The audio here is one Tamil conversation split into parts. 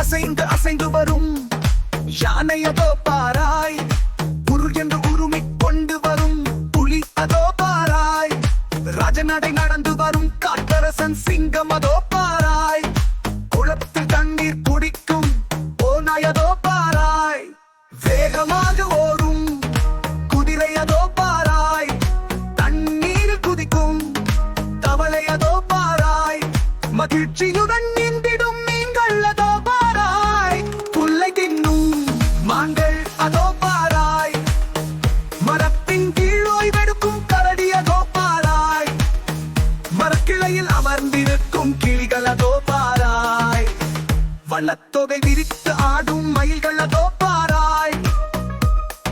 அசைந்து அசைந்து வரும் யானை அதோ பாராய், உரு என்று உருமிக் கொண்டு வரும் புலி அதோ பாராய், ராஜநடை நடந்து வரும் காட்டரசன் சிங்கம் அதோ பாராய், குளத்தில் தண்ணீர் குடிக்கும் ஓநாய் அதோ பாராய், வேகமாக ஓடும் குதிரை அதோ பாராய், தண்ணீர் குதிக்கும் தவளை அதோ பாராய், மகிழ்ச்சியுடன் நீந்திடும் மீன்கள் அதோ பாராய், புல்லை தின்னும் மான்கள் அதோ பாராய், மரத்தின் கீழ் ஓய்வெடுக்கும் கரடி அதோ பாராய், மரக்கிளையில் அமர்ந்திருக்கும் கிளிகள் அதோ பாராய், வள்ளத்தொகை விரித்து ஆடும் மயில்கள் அதோ பாராய்,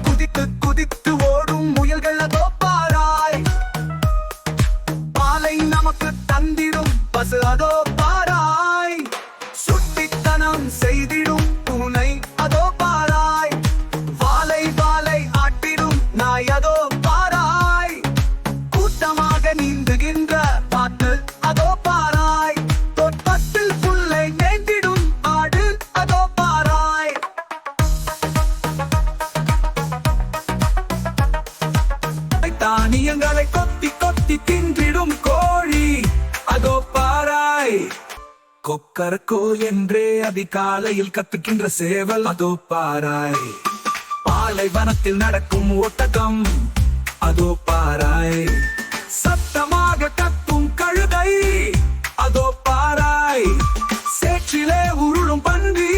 குதித்து குதித்து ஓடும் முயல்கள் அதோ பாராய், பாலை நமக்கு தந்திடும் பசு அதோ பாராய், சுட்டித்தனம் செய்திடும் பூனை அதோ பாராய், வாலை வாலை ஆட்டிடும் நாய் அதோ பாராய், கூட்டமாக நீந்துகின்ற பாட்டு அதோ பாராய், தோட்டத்தில் புல்லை மேய்ந்திடும் ஆடு அதோ பாராய், தானியங்களை கொத்தி கொத்தி தின்றிடும் கோழி அதோ பாராய், கொக்கரக்கோ என்றே அதிகாலையில் கத்துக்கின்ற சேவல் அதோ பாராய், பாலைவனத்தில் நடக்கும் ஒட்டகம் அதோ பாராய், சத்தமாக கத்தும் கழுதை அதோ பாராய், சேற்றிலே உருளும் பன்றி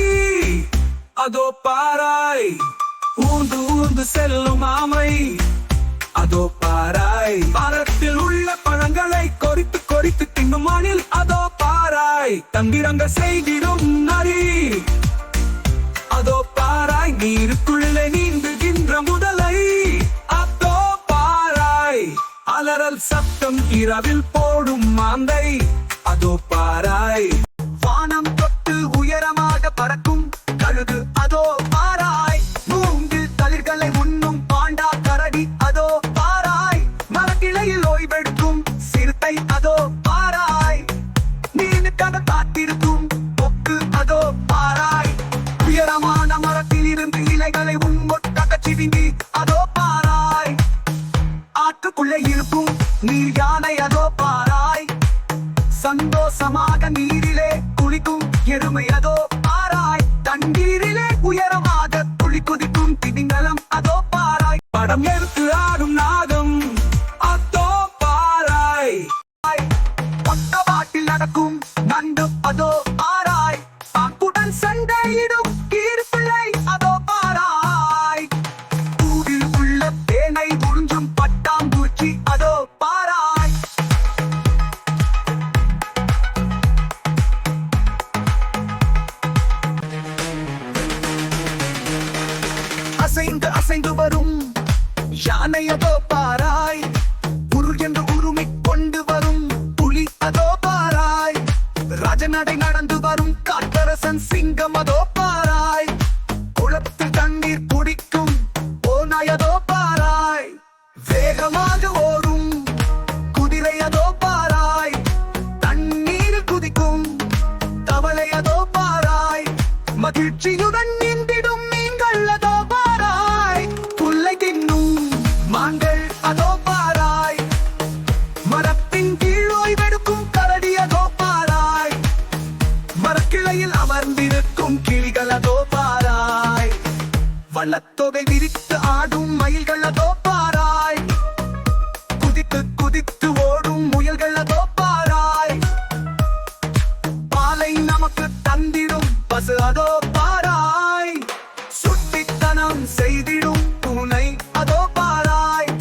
அதோ பாராய், ஊர்ந்து ஊர்ந்து செல்லும் ஆமை அதோ பாராய், மரத்தில் உள்ள பழங்களை கொறித்து கொறித்து தின்னும் மணில் அதோ பாராய், தந்திரங்க செய்திடும் நரி அதோ பாராய், நீருக்குள்ளே நீந்துகின்ற முதலை அதோ பாராய், அலறல் சத்தம் இரவில் போடும் மாந்தை அதோ பாராய், வானம் தொட்டு உயரமாக பறக்கும் கழுகு அதோ பாராய், மூங்கில் தளிர்களை உண்ணும் பாண்டா கரடி அதோ பாராய், மரக்கிளையில் ஓய்வெடுக்கும் சிறுத்தை அதோ பாராய், மீனுக்காக காத்திருக்கும் பொக்கு அதோ பாராய், உயரமான மரத்தில் இருந்து இலைகளை உண்மொட்டாக சிவிங்கி அதோ பாராய், ஆற்றுக்குள்ளே இருக்கும் நீர் யானை அதோ பாராய், சந்தோஷமாக நீரிலே குளிக்கும் எருமை அதோ பாராய், தண்ணீரிலே உயரமாக துளி குதிக்கும் திமிங்கலம் அதோ பாராய், படம் எடுத்து ஆடும் நாகம் அதோ பாராய், பக்கவாட்டில் நடக்கும் நண்டு அதோ பாராய், பாக்குடன் சண்டையிடும் கீர்பிள்ளை அதோ பாராய், பூவில் உள்ள தேனை உறிஞ்சும் பட்டாம்பூச்சி அதோ பாராய், அசைந்து அசைந்து வரும் யானை அதோ பாராய், உரு என்று உருமிக் கொண்டு வரும் புலி அதோ பாராய், ராஜநடை நடந்து வரும் காட்டரசன் சிங்கம் அதோ பாராய், குளத்தில் தண்ணீர் குடிக்கும் ஓநாய் அதோ பாராய், வேகமாக ஓடும் குதிரை அதோ பாராய், தண்ணீர் குதிக்கும் தவளை அதோ பாராய், மகிழ்ச்சியுடன் நீந்திடும் மீன்கள் அதோ பாராய், புல்லை தின்னும் மான்கள் அதோ பாராய், மரத்தின் கீழ் ஓய்வெடுக்கும் கரடி அதோ பாராய், மரக்கிளையில் அமர்ந்திருக்கும் கிளிகள் அதோ பாராய், வள்ளத்தொகை விரித்து ஆடும் மயில்கள் அதோ பாராய், குதித்து குதித்து ஓடும் முயல்கள் அதோ பாராய், பாலை நமக்கு தந்திடும் பசு அதோ பாராய், சுட்டித்தனம் செய்திடும் பூனை அதோ பாராய்,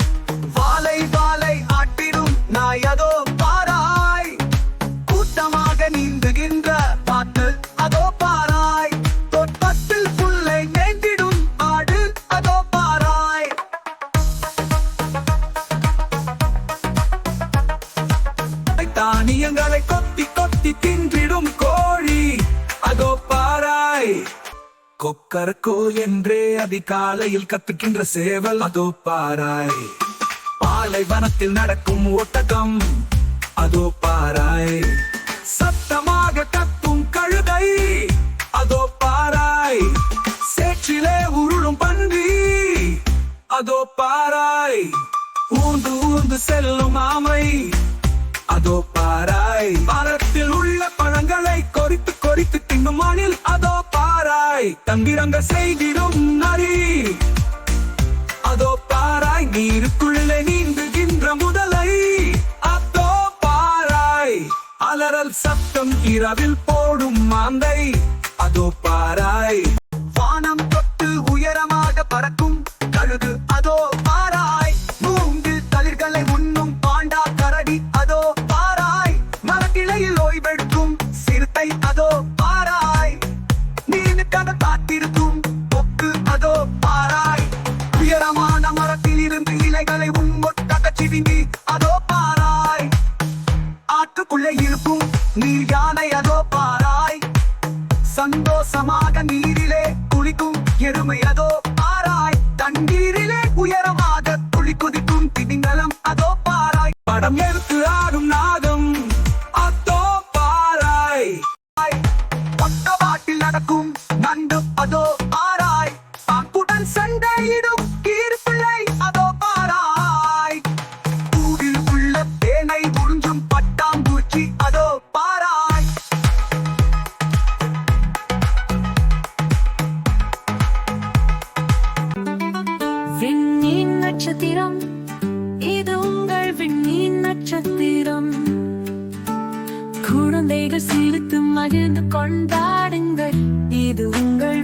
வாலை வாலை ஆட்டிடும் நாய் அதோ பாராய், கூட்டமாக நீந்துகின்ற பாட்டு அதோ பாராய், தோட்டத்தில் புல்லை மேய்ந்திடும் ஆடு அதோ பாராய், தானியங்களை கொத்தி கொத்தி தின்றிடும் கோழி அதோ பாராய், கொக்கரக்கோ என்றே அதிகாலையில் கத்துக்கின்ற சேவல் அதோ பாராய், பாலைவனத்தில் நடக்கும் ஒட்டகம் அதோ பாராய், சத்தமாக கத்தும் கழுதை அதோ பாராய். செல்லும் ஆமை அதோ பாராய். மரத்தில் உள்ள பழங்களை கொறித்து கொறித்து தின்னும் அணில் அதோ பாராய். தந்திரங்க செய்திடும் நரி அதோ பாராய். நீருக்குள்ளே நீந்துகின்ற முதலை அதோ பாராய். அலறல் சத்தம் இரவில் போடும் மாந்தை அதோ பாராய். வானம் தொட்டு உயரமாக பறக்கும் கழுகு அதோ பாராய். மூங்கில் தளிர்களை உண்ணும் பாண்டா கரடி அதோ பாராய். மரக்கிளையில் ஓய்வெடுக்கும் சிறுத்தை அதோ பாராய். நீனுக்காக காத்திருக்கும் கொக்கு அதோ பாராய். உயரமான மரத்தில் இருந்து இலைகளை உண்மொட்டாக சிவிங்கி அதோ பாராய். ஆற்றுக்குள்ளே இருக்கும் நீர் யானை அதோ பாராய். சந்தோஷமாக நீரிலே குளிக்கும் எருமை அதோ பாராய். தண்ணீரிலே உயரமாக துளி குதிக்கும் திமிங்கலம் அதோ பாராய். படம் எடுத்து ஆடும் நாகம் அதோ பாராய். பக்கவாட்டில் நடக்கும் நண்டு அதோ பாராய். பாக்குடன் சண்டையிடும் கீர்பிள்ளை அதோ பாராய். பூவில் உள்ள தேனை உறிஞ்சும் பட்டாம்பூச்சி அதோ பாராய். விண்மீன் நட்சத்திரம், இது உங்கள் விண்மீன் நட்சத்திரம். குழந்தைகள் சிரித்து மகிழ்ந்து கொண்டாடுங்கள், இது உங்கள்